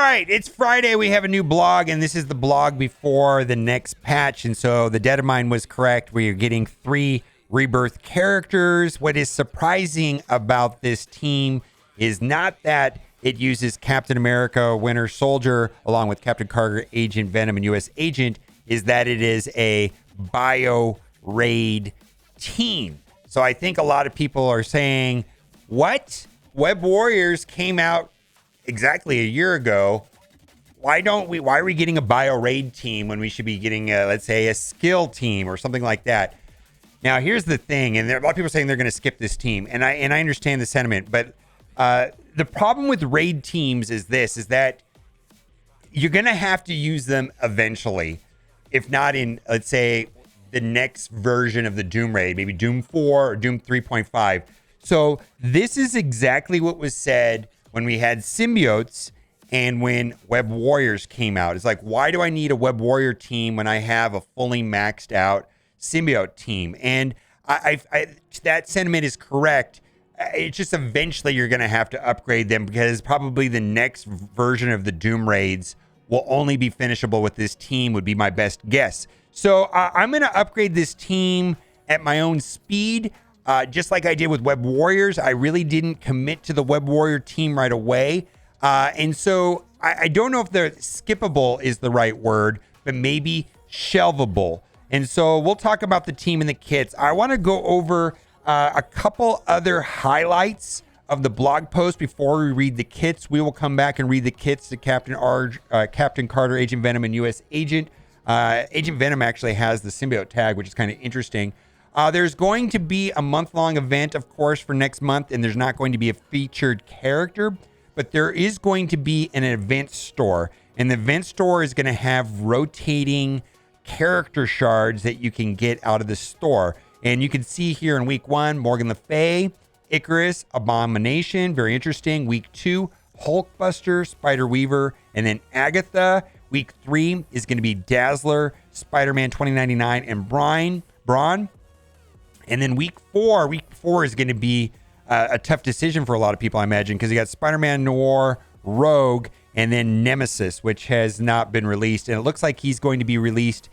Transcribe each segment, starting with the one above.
right, it's Friday. We have a new blog, and this is the blog before the next patch. And so the dead of mine was correct. We are getting 3 Rebirth characters. What is surprising about this team is not that it uses Captain America, Winter Soldier, along with Captain Carter, Agent Venom, and U.S. Agent, is that it is a bio raid team. So I think a lot of people are saying, what? Web Warriors came out exactly a year ago. Why are we getting a bio raid team when we should be getting let's say a skill team or something like that? Now here's the thing, and there are a lot of people saying they're going to skip this team, and I understand the sentiment, but the problem with raid teams is that you're going to have to use them eventually, if not in, let's say, the next version of the Doom raid, maybe Doom 4 or Doom 3.5. So this is exactly what was said when we had symbiotes and when Web Warriors came out. It's like, why do I need a Web Warrior team when I have a fully maxed out symbiote team? And I that sentiment is correct. It's just eventually you're going to have to upgrade them, because probably the next version of the Doom raids will only be finishable with this team, would be my best guess. So I'm going to upgrade this team at my own speed, just like I did with Web Warriors. I really didn't commit to the Web Warrior team right away. And so I don't know if the skippable is the right word, but maybe shelvable. And so we'll talk about the team and the kits. I want to go over a couple other highlights of the blog post before we read the kits. We will come back and read the kits to Captain Carter, Agent Venom, and U.S. Agent. Agent Venom actually has the symbiote tag, which is kind of interesting. There's going to be a month-long event, of course, for next month, and there's not going to be a featured character, but there is going to be an event store, and the event store is going to have rotating character shards that you can get out of the store. And you can see here in week 1, Morgan Le Fay, Icarus, Abomination, very interesting. Week 2, Hulkbuster, Spider-Weaver, and then Agatha. Week 3 is going to be Dazzler, Spider-Man 2099, and Brawn. And then week 4 is going to be a tough decision for a lot of people, I imagine, because you got Spider-Man Noir, Rogue, and then Nemesis, which has not been released. And it looks like he's going to be released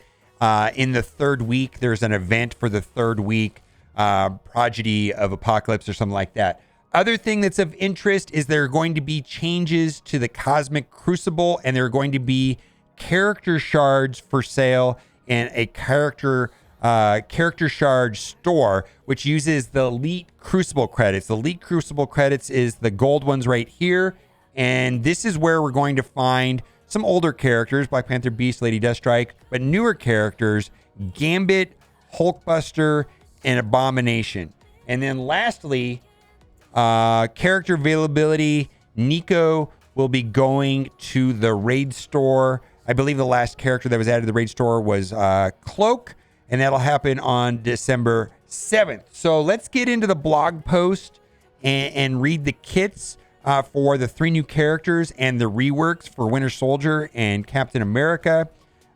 in the 3rd week. There's an event for the 3rd week, Prodigy of Apocalypse or something like that. Other thing that's of interest is there are going to be changes to the Cosmic Crucible, and there are going to be character shards for sale in a character shard store, which uses the Elite Crucible credits. The Elite Crucible credits is the gold ones right here, and this is where we're going to find some older characters, Black Panther, Beast, Lady Deathstrike, but newer characters, Gambit, Hulkbuster, and Abomination. And then lastly, character availability, Nico will be going to the raid store. I believe the last character that was added to the raid store was Cloak, and that'll happen on December 7th. So let's get into the blog post and read the kits for the 3 new characters and the reworks for Winter Soldier and Captain America.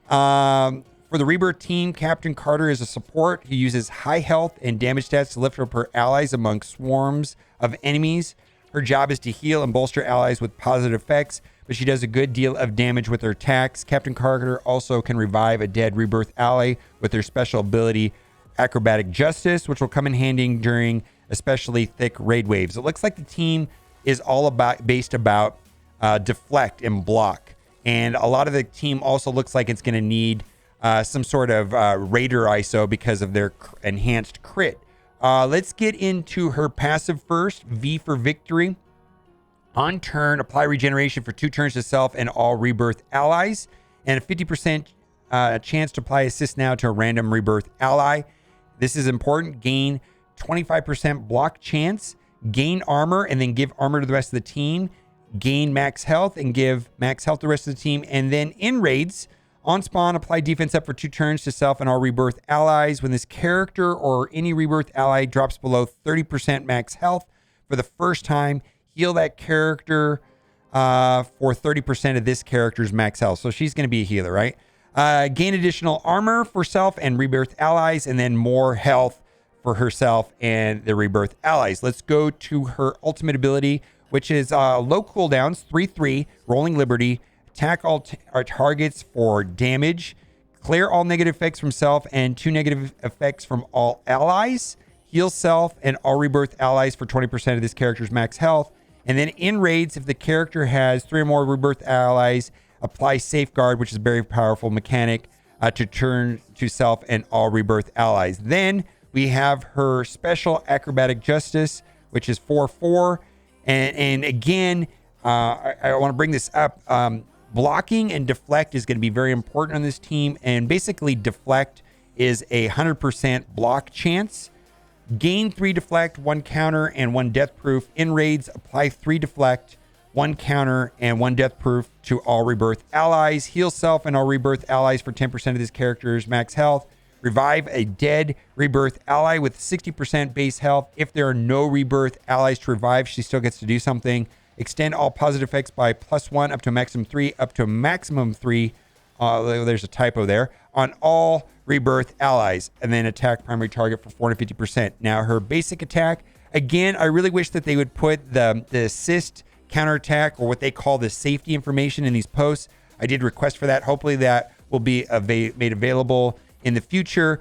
For the Rebirth team, Captain Carter is a support who uses high health and damage stats to lift up her allies among swarms of enemies. Her job is to heal and bolster allies with positive effects, but she does a good deal of damage with her attacks. Captain Carter also can revive a dead Rebirth ally with her special ability, Acrobatic Justice, which will come in handy during especially thick raid waves. It looks like the team is all based about deflect and block. And a lot of the team also looks like it's going to need some sort of Raider ISO because of their enhanced crit. Let's get into her passive first. V for victory. On turn, apply regeneration for 2 turns to self and all Rebirth allies, and a 50% chance to apply assist now to a random Rebirth ally. This is important. Gain 25% block chance, gain armor, and then give armor to the rest of the team. Gain max health and give max health to the rest of the team. And then in raids, on spawn, apply defense up for 2 turns to self and all Rebirth allies. When this character or any Rebirth ally drops below 30% max health for the first time, heal that character for 30% of this character's max health. So she's going to be a healer, right? Gain additional armor for self and Rebirth allies, and then more health for herself and the Rebirth allies. Let's go to her ultimate ability, which is low cooldowns, 3/3, Rolling Liberty, attack all our targets for damage, clear all negative effects from self and 2 negative effects from all allies, heal self and all Rebirth allies for 20% of this character's max health. And then in raids, if the character has 3 or more Rebirth allies, apply Safeguard, which is a very powerful mechanic, to turn to self and all Rebirth allies. Then we have her special Acrobatic Justice, which is 4/4. And again, I want to bring this up. Blocking and deflect is going to be very important on this team. And basically, deflect is a 100% block chance. Gain 3 deflect, 1 counter, and 1 death proof. In raids, apply 3 deflect, 1 counter, and 1 death proof to all Rebirth allies. Heal self and all Rebirth allies for 10% of this character's max health. Revive a dead Rebirth ally with 60% base health. If there are no Rebirth allies to revive, she still gets to do something. Extend all positive effects by +1 up to a maximum 3, up to a maximum 3. There's a typo there. On all Rebirth allies, and then attack primary target for 450%. Now her basic attack, again, I really wish that they would put the assist, counterattack, or what they call the safety information in these posts. I did request for that. Hopefully that will be made available in the future.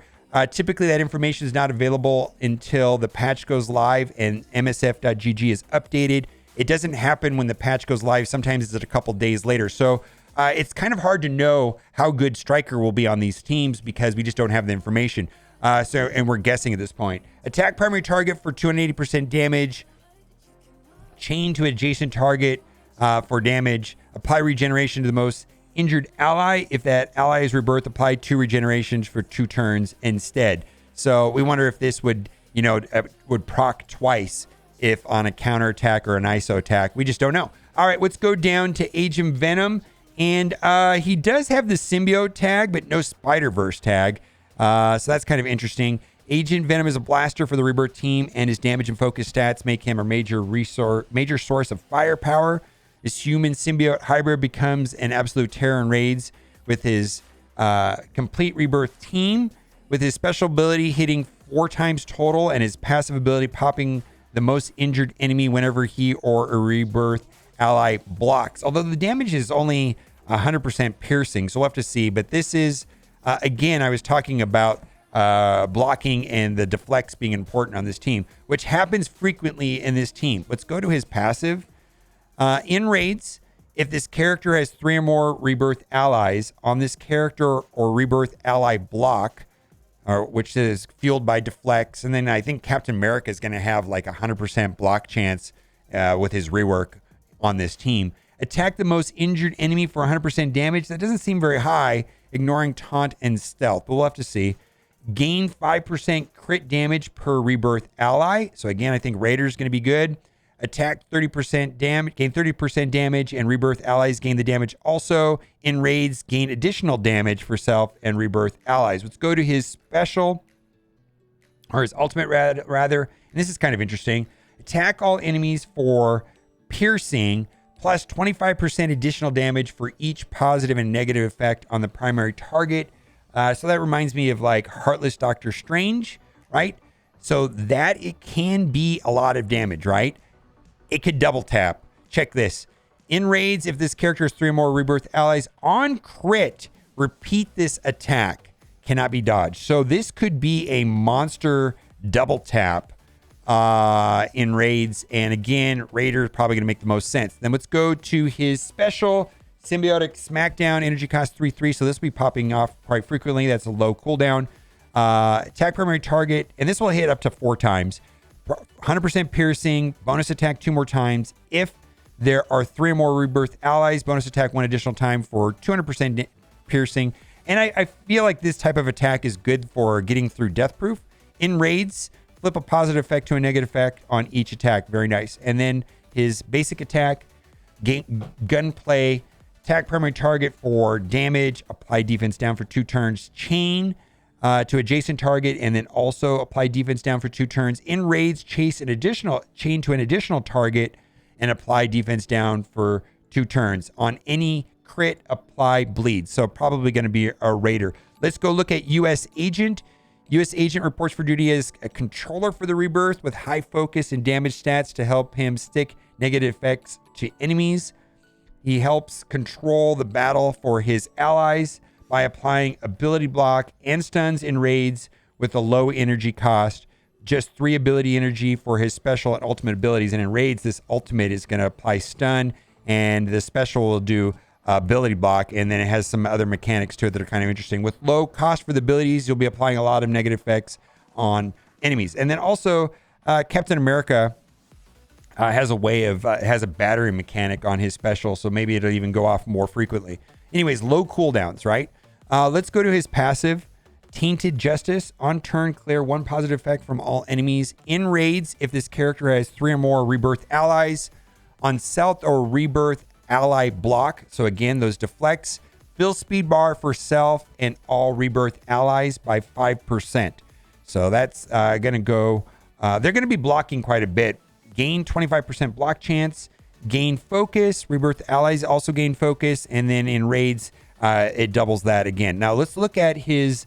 Typically that information is not available until the patch goes live and MSF.gg is updated. It doesn't happen when the patch goes live. Sometimes it's a couple days later. So it's kind of hard to know how good Striker will be on these teams because we just don't have the information. And we're guessing at this point. Attack primary target for 280% damage. Chain to adjacent target for damage. Apply regeneration to the most injured ally. If that ally is Rebirth, apply 2 regenerations for 2 turns instead. So we wonder if this would proc twice if on a counter attack or an ISO attack. We just don't know. All right, let's go down to Agent Venom. And he does have the symbiote tag, but no Spider-Verse tag. So that's kind of interesting. Agent Venom is a blaster for the Rebirth team, and his damage and focus stats make him a major source of firepower. This human symbiote hybrid becomes an absolute terror in raids with his complete Rebirth team, with his special ability hitting 4 times total, and his passive ability popping the most injured enemy whenever he or a Rebirth ally blocks. Although the damage is only 100% piercing, so we'll have to see. But this is, again, I was talking about blocking and the deflects being important on this team, which happens frequently in this team. Let's go to his passive. In raids, if this character has 3 or more Rebirth allies on this character or Rebirth ally block, which is fueled by deflects, and then I think Captain America is going to have like 100% block chance with his rework on this team. Attack the most injured enemy for 100% damage. That doesn't seem very high, ignoring taunt and stealth, but we'll have to see. Gain 5% crit damage per Rebirth ally. So again, I think Raider's going to be good. Attack 30% damage, gain 30% damage, and Rebirth allies gain the damage also. In raids, gain additional damage for self and Rebirth allies. Let's go to his special, or his ultimate rather. And this is kind of interesting. Attack all enemies for piercing, plus 25% additional damage for each positive and negative effect on the primary target. So that reminds me of like Heartless Doctor Strange, right? So that it can be a lot of damage, right? It could double tap. Check this. In raids, if this character has 3 or more Rebirth allies on crit, repeat this attack. Cannot be dodged. So this could be a monster double tap in raids. And again, Raider is probably going to make the most sense. Then let's go to his special Symbiotic Smackdown. Energy cost 3/3. So this will be popping off quite frequently. That's a low cooldown. Attack primary target. And this will hit up to 4 times. 100% piercing. Bonus attack 2 more times. If there are 3 or more Rebirth allies, bonus attack 1 additional time for 200% piercing. And I feel like this type of attack is good for getting through death proof. In raids, flip a positive effect to a negative effect on each attack. Very nice. And then his basic attack, gunplay, attack primary target for damage, apply defense down for 2 turns, chain to adjacent target, and then also apply defense down for 2 turns. In raids, chain to an additional target and apply defense down for 2 turns. On any crit, apply bleed. So probably going to be a Raider. Let's go look at U.S. Agent. U.S. agent reports for duty as a controller for the Rebirth with high focus and damage stats to help him stick negative effects to enemies. He helps control the battle for his allies by applying ability block and stuns in raids with a low energy cost. Just 3 ability energy for his special and ultimate abilities. And in raids, this ultimate is going to apply stun, and the special will do ability block, and then it has some other mechanics to it that are kind of interesting. With low cost for the abilities, you'll be applying a lot of negative effects on enemies. And then also, Captain America has a way of has a battery mechanic on his special, so maybe it'll even go off more frequently. Anyways, low cooldowns, right? Let's go to his passive. Tainted Justice. On turn, clear 1 positive effect from all enemies. In raids, if this character has 3 or more Rebirth allies. On Stealth or Rebirth ally block. So again, those deflects. Fill speed bar for self and all Rebirth allies by 5%. So that's going to go... they're going to be blocking quite a bit. Gain 25% block chance. Gain focus. Rebirth allies also gain focus. And then in raids, it doubles that again. Now let's look at his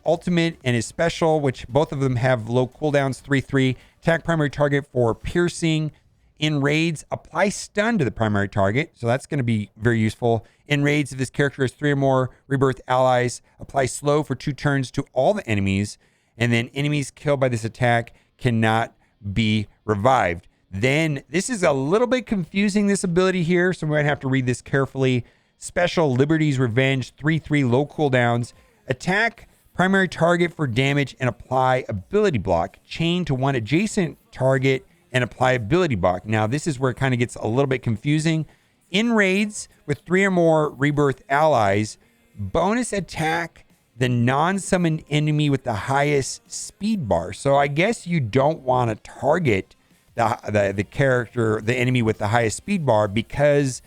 ultimate and his special, which both of them have low cooldowns, 3/3. Attack primary target for piercing. In raids, apply stun to the primary target. So that's going to be very useful. In raids, if this character has 3 or more Rebirth allies, apply slow for 2 turns to all the enemies. And then enemies killed by this attack cannot be revived. Then this is a little bit confusing, this ability here, so we might have to read this carefully. Special Liberty's Revenge, 3/3 low cooldowns. Attack primary target for damage and apply ability block. Chain to 1 adjacent target and apply ability block. Now, this is where it kind of gets a little bit confusing. In raids with 3 or more Rebirth allies, bonus attack the non-summoned enemy with the highest speed bar. So I guess you don't want to target the character, the enemy with the highest speed bar, because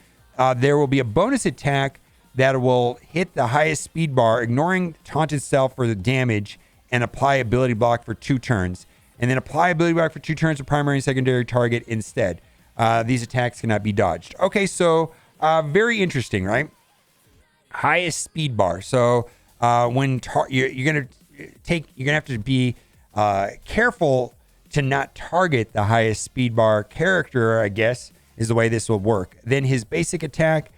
there will be a bonus attack that will hit the highest speed bar, ignoring taunt itself for the damage, and apply ability block for 2 turns. And then apply ability block for 2 turns to primary and secondary target instead. These attacks cannot be dodged. Okay, so very interesting, right? Highest speed bar. So when you're gonna have to be careful to not target the highest speed bar character, I guess, is the way this will work. Then his basic attack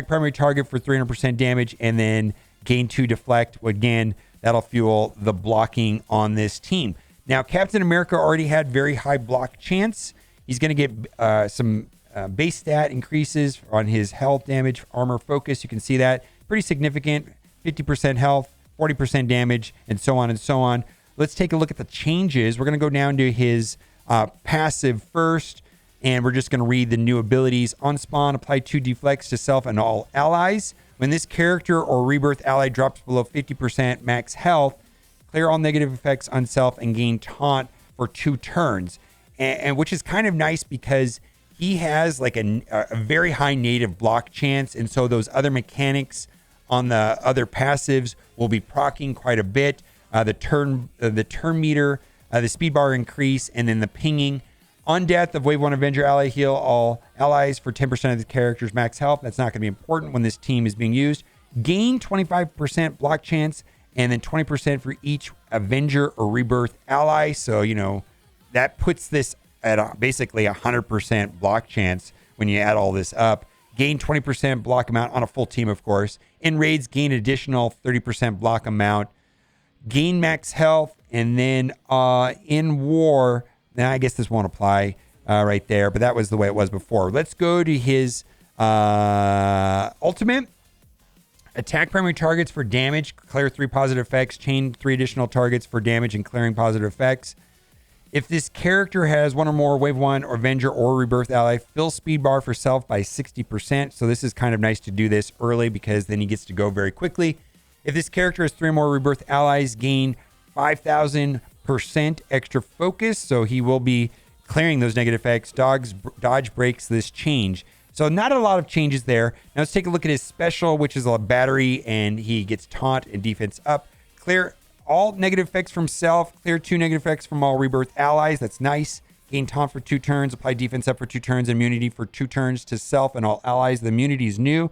primary target for 300% damage, and then gain 2 deflect. Again, that'll fuel the blocking on this team. Now, Captain America already had very high block chance. He's going to get some base stat increases on his health, damage, armor, focus. You can see that. Pretty significant. 50% health, 40% damage, and so on and so on. Let's take a look at the changes. We're going to go down to his passive first, and we're just going to read the new abilities. On spawn, apply 2 deflects to self and all allies. When this character or Rebirth ally drops below 50% max health, clear all negative effects on self and gain taunt for 2 turns. And which is kind of nice because he has like a very high native block chance. And so those other mechanics on the other passives will be proccing quite a bit. The turn meter, the speed bar increase, and then the pinging. On death of Wave 1 Avenger ally, heal all allies for 10% of the character's max health. That's not going to be important when this team is being used. Gain 25% block chance, and then 20% for each Avenger or Rebirth ally. So, you know, that puts this at basically 100% block chance when you add all this up. Gain 20% block amount on a full team, of course. In raids, gain additional 30% block amount. Gain max health, and then in war... Now, I guess this won't apply right there, but that was the way it was before. Let's go to his ultimate. Attack primary targets for damage. Clear 3 positive effects. Chain 3 additional targets for damage and clearing positive effects. If this character has 1 or more Wave 1 or Avenger or Rebirth ally, fill speed bar for self by 60%. So this is kind of nice to do this early because then he gets to go very quickly. If this character has 3 or more Rebirth allies, gain 5,000% extra focus, so he will be clearing those negative effects. Dodge breaks this change. So not a lot of changes there. Now let's take a look at his special, which is a battery, and he gets taunt and defense up. Clear all negative effects from self. Clear 2 negative effects from all Rebirth allies. That's nice. Gain taunt for 2 turns. Apply defense up for 2 turns. Immunity for 2 turns to self and all allies. The immunity is new.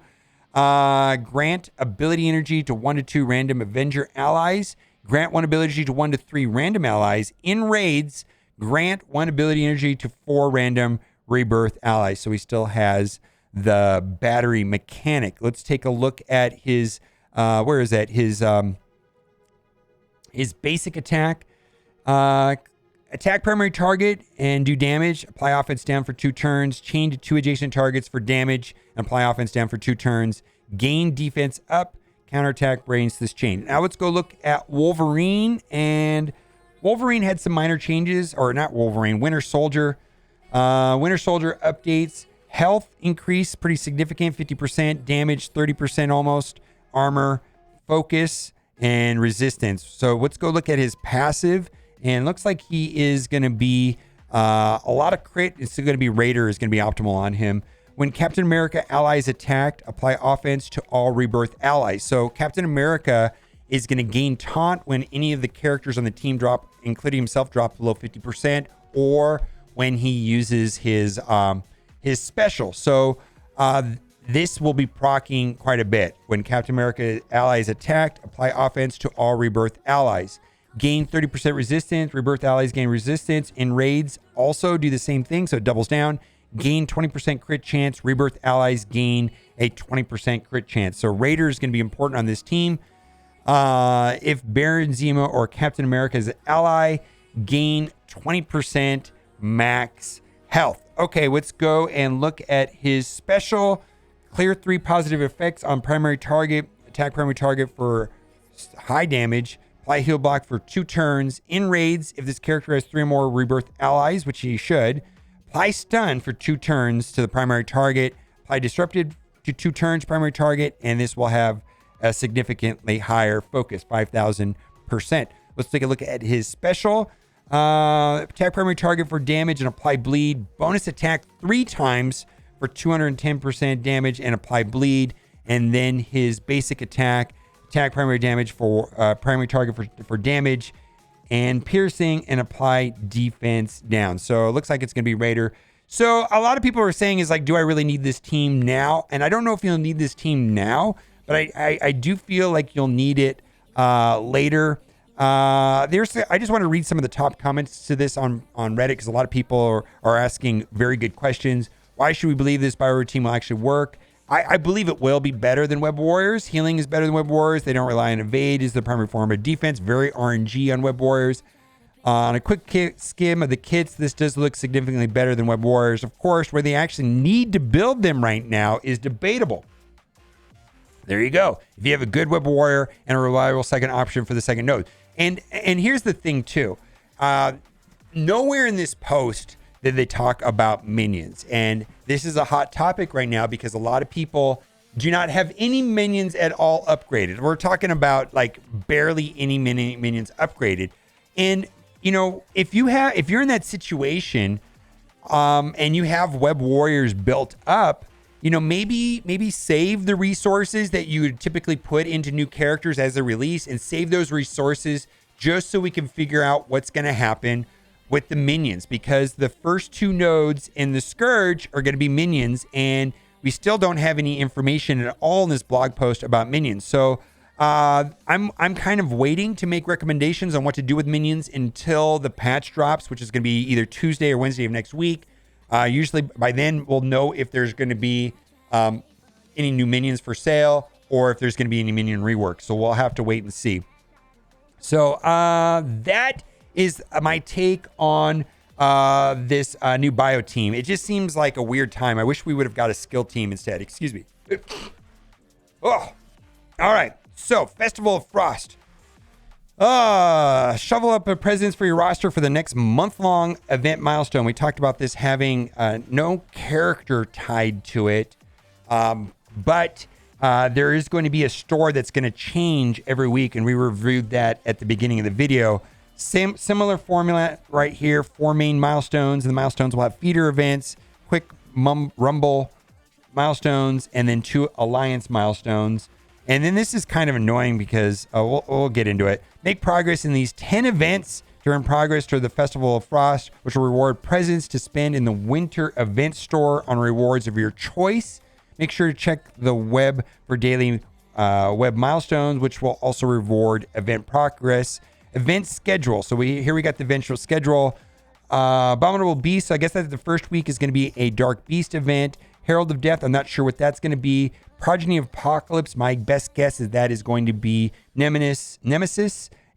Grant ability energy to 1 to 2 random Avenger allies. Grant 1 ability to 1 to 3 random allies. In raids, grant 1 ability energy to 4 random Rebirth allies. So he still has the battery mechanic. Let's take a look at his, where is that? His basic attack. Attack primary target and do damage. Apply offense down for 2 turns. Chain to 2 adjacent targets for damage and apply offense down for 2 turns. Gain defense up. Counterattack brains this chain. Now let's go look at Wolverine. And Wolverine had some minor changes. Or not Wolverine. Winter Soldier. Winter Soldier updates. Health increase pretty significant. 50%. Damage 30% almost. Armor. Focus. And resistance. So let's go look at his passive. And looks like he is going to be a lot of crit. It's going to be Raider is going to be optimal on him. When Captain America allies attacked, apply offense to all Rebirth allies. So Captain America is going to gain taunt when any of the characters on the team drop, including himself, drop below 50%, or when he uses his special. So this will be proccing quite a bit. When Captain America allies attacked, apply offense to all Rebirth allies. Gain 30% resistance. Rebirth allies gain resistance. In raids, also do the same thing, so it doubles down. Gain 20% crit chance. Rebirth allies gain a 20% crit chance. So Raider is going to be important on this team. If Baron Zemo or Captain America's ally, gain 20% max health. Okay, let's go and look at his special. Clear 3 positive effects on primary target. Attack primary target for high damage. Apply heal block for 2 turns. In raids, if this character has 3 or more Rebirth allies, which he should, apply stun for 2 turns to the primary target. Apply disrupted to 2 turns primary target, and this will have a significantly higher focus, 5,000%. Let's take a look at his special. Attack primary target for damage and apply bleed. Bonus attack 3 times for 210% damage and apply bleed. And then his basic attack. Attack primary damage for primary target for damage and piercing and apply defense down. So it looks like it's going to be Raider. So a lot of people are saying is like, do I really need this team now? And I don't know if you'll need this team now, but I do feel like you'll need it later. I just want to read some of the top comments to this on Reddit because a lot of people are asking very good questions. Why should we believe this Bio team will actually work? I believe it will be better than Web Warriors. Healing is better than Web Warriors. They don't rely on evade is the primary form of defense. Very RNG on Web Warriors. On a quick skim of the kits, this does look significantly better than Web Warriors. Of course, where they actually need to build them right now is debatable. There you go. If you have a good Web Warrior and a reliable second option for the second node. And here's the thing too. Nowhere in this post did they talk about minions. And this is a hot topic right now because a lot of people do not have any minions at all upgraded. We're talking about like barely any minions upgraded. And you know, if you're in that situation and you have Web Warriors built up, you know, maybe save the resources that you would typically put into new characters as a release and save those resources just so we can figure out what's going to happen with the minions, because the first 2 nodes in the Scourge are going to be minions, and we still don't have any information at all in this blog post about minions. So I'm kind of waiting to make recommendations on what to do with minions until the patch drops, which is going to be either Tuesday or Wednesday of next week. Usually by then we'll know if there's going to be any new minions for sale or if there's going to be any minion rework. So we'll have to wait and see. So that is my take on this new bio team. It just seems like a weird time. I wish we would have got a skill team instead. Excuse me. Oh, all right. So Festival of Frost. Shovel up presents for your roster for the next month-long event milestone. We talked about this having no character tied to it, but there is going to be a store that's going to change every week, and we reviewed that at the beginning of the video. Similar formula right here, 4 main milestones, and the milestones will have feeder events, quick rumble milestones, and then 2 alliance milestones. And then this is kind of annoying because we'll get into it. Make progress in these 10 events to earn progress toward the Festival of Frost, which will reward presents to spend in the winter event store on rewards of your choice. Make sure to check the web for daily web milestones, which will also reward event progress. Event schedule. So we got the eventual schedule. Abominable Beast. So I guess that the first week is going to be a Dark Beast event. Herald of Death. I'm not sure what that's going to be. Progeny of Apocalypse. My best guess is that is going to be Nemesis.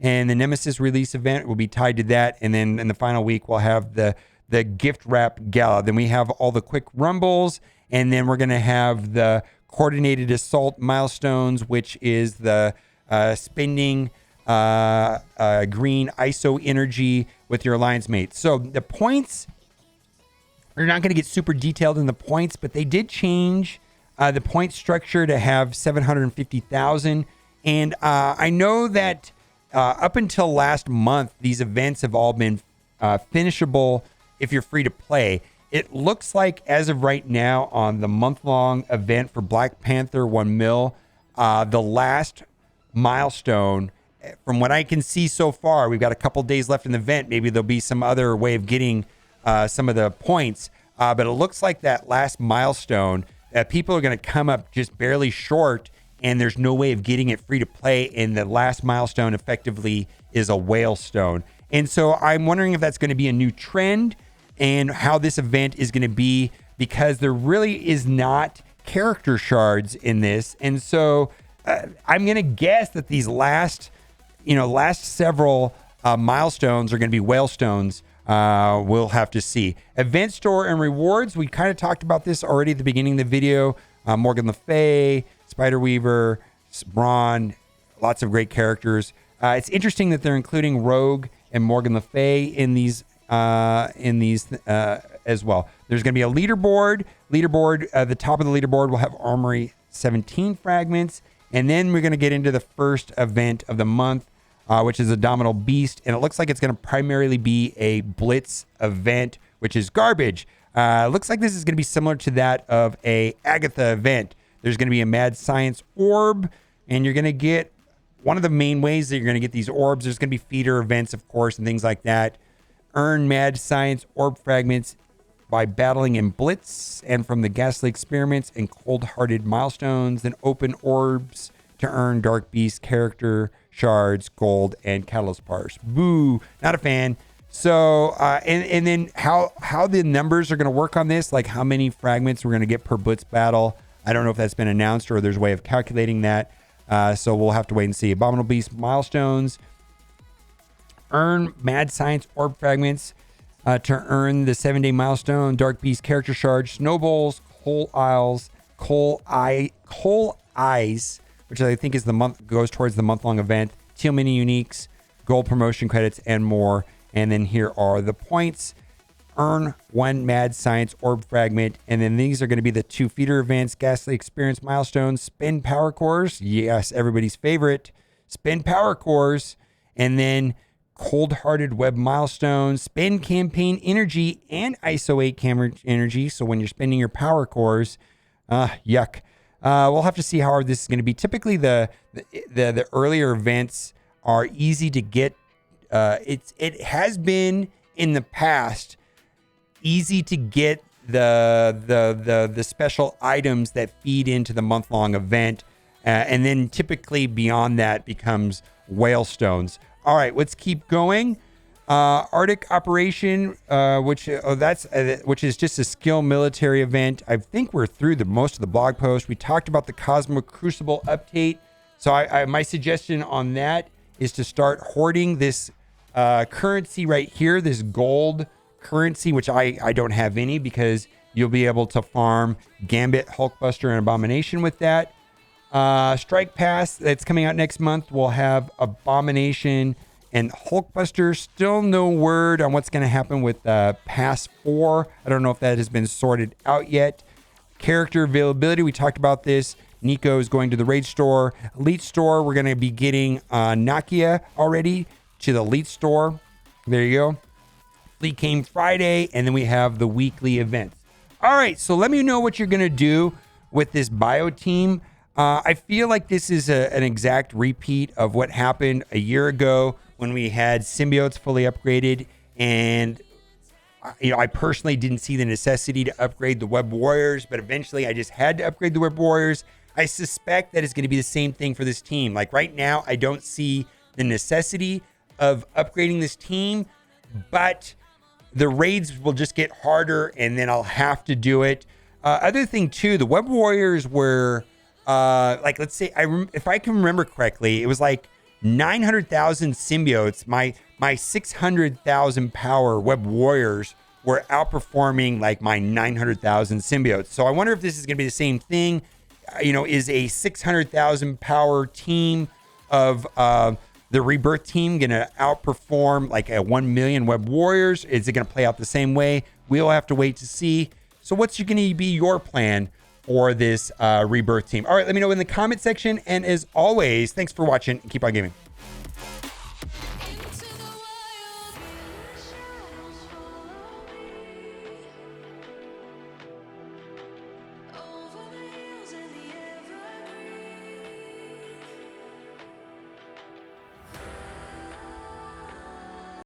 And the Nemesis release event will be tied to that. And then in the final week, we'll have the gift wrap gala. Then we have all the quick rumbles. And then we're going to have the coordinated assault milestones, which is the spending green ISO energy with your alliance mates. So the points, we're not going to get super detailed in the points, but they did change the point structure to have 750,000. And I know that up until last month, these events have all been finishable if you're free to play. It looks like as of right now on the month-long event for Black Panther 1 mil, the last milestone, from what I can see so far, we've got a couple days left in the event. Maybe there'll be some other way of getting some of the points. But it looks like that last milestone, people are going to come up just barely short, and there's no way of getting it free to play. And the last milestone effectively is a whale stone. And so I'm wondering if that's going to be a new trend and how this event is going to be, because there really is not character shards in this. And so I'm going to guess that these last several milestones are going to be whale stones. We'll have to see. Event store and rewards. We kind of talked about this already at the beginning of the video. Morgan Le Fay, Spider Weaver, Braun, lots of great characters. It's interesting that they're including Rogue and Morgan Le Fay in these as well. There's going to be a leaderboard. The top of the leaderboard will have Armory 17 fragments. And then we're going to get into the first event of the month, which is Abominable Beast. And it looks like it's going to primarily be a Blitz event, which is garbage. Looks like this is going to be similar to that of a Agatha event. There's going to be a Mad Science Orb, and you're going to get one of the main ways that you're going to get these orbs. There's going to be feeder events, of course, and things like that. Earn Mad Science Orb fragments by battling in Blitz and from the Ghastly Experiments and Cold-Hearted Milestones. Then open orbs to earn Dark Beast character shards, gold, and catalyst parts. Boo, not a fan. So, and then how the numbers are going to work on this, like how many fragments we're going to get per Blitz battle. I don't know if that's been announced or there's a way of calculating that. So we'll have to wait and see. Abominable Beast milestones. Earn Mad Science Orb fragments to earn the 7-day milestone. Dark Beast character shards, snowballs, coal eyes, which I think is goes towards the month-long event. Teal mini uniques, gold promotion credits, and more. And then here are the points. Earn 1 Mad Science Orb fragment. And then these are going to be the 2 feeder events, Ghastly Experience milestones, Spin Power Cores. Yes, everybody's favorite. Spin Power Cores. And then Cold-Hearted Web milestones, Spin Campaign Energy, and ISO 8 camera energy. So when you're spending your power cores, yuck. We'll have to see how hard this is going to be. Typically, the earlier events are easy to get. It has been in the past easy to get the special items that feed into the month-long event, and then typically beyond that becomes whale stones. All right, let's keep going. Arctic Operation, which is just a skill military event. I think we're through most of the blog post. We talked about the Cosmo Crucible update. So my suggestion on that is to start hoarding this currency right here, this gold currency, which I don't have any, because you'll be able to farm Gambit, Hulkbuster, and Abomination with that. Strike Pass that's coming out next month will have Abomination and Hulkbuster. Still no word on what's going to happen with Pass 4. I don't know if that has been sorted out yet. Character availability, we talked about this. Nico is going to the Raid Store. Elite Store, we're going to be getting Nakia already to the Elite Store. There you go. Fleet came Friday, and then we have the weekly events. All right, so let me know what you're going to do with this bio team. I feel like this is an exact repeat of what happened a year ago when we had symbiotes fully upgraded, and I personally didn't see the necessity to upgrade the Web Warriors, but eventually I just had to upgrade the Web Warriors I suspect that it's going to be the same thing for this team. Like right now, I don't see the necessity of upgrading this team, but the raids will just get harder and then I'll have to do it. Other thing too, the Web Warriors were like, let's say, if I can remember correctly, it was like 900,000 symbiotes. My 600,000 power Web Warriors were outperforming like my 900,000 symbiotes. So I wonder if this is going to be the same thing. You know, is a 600,000 power team of the Rebirth team going to outperform like a 1 million Web Warriors? Is it going to play out the same way? We'll have to wait to see. So what's going to be your plan for this Rebirth team? All right, let me know in the comment section. And as always, thanks for watching and keep on gaming.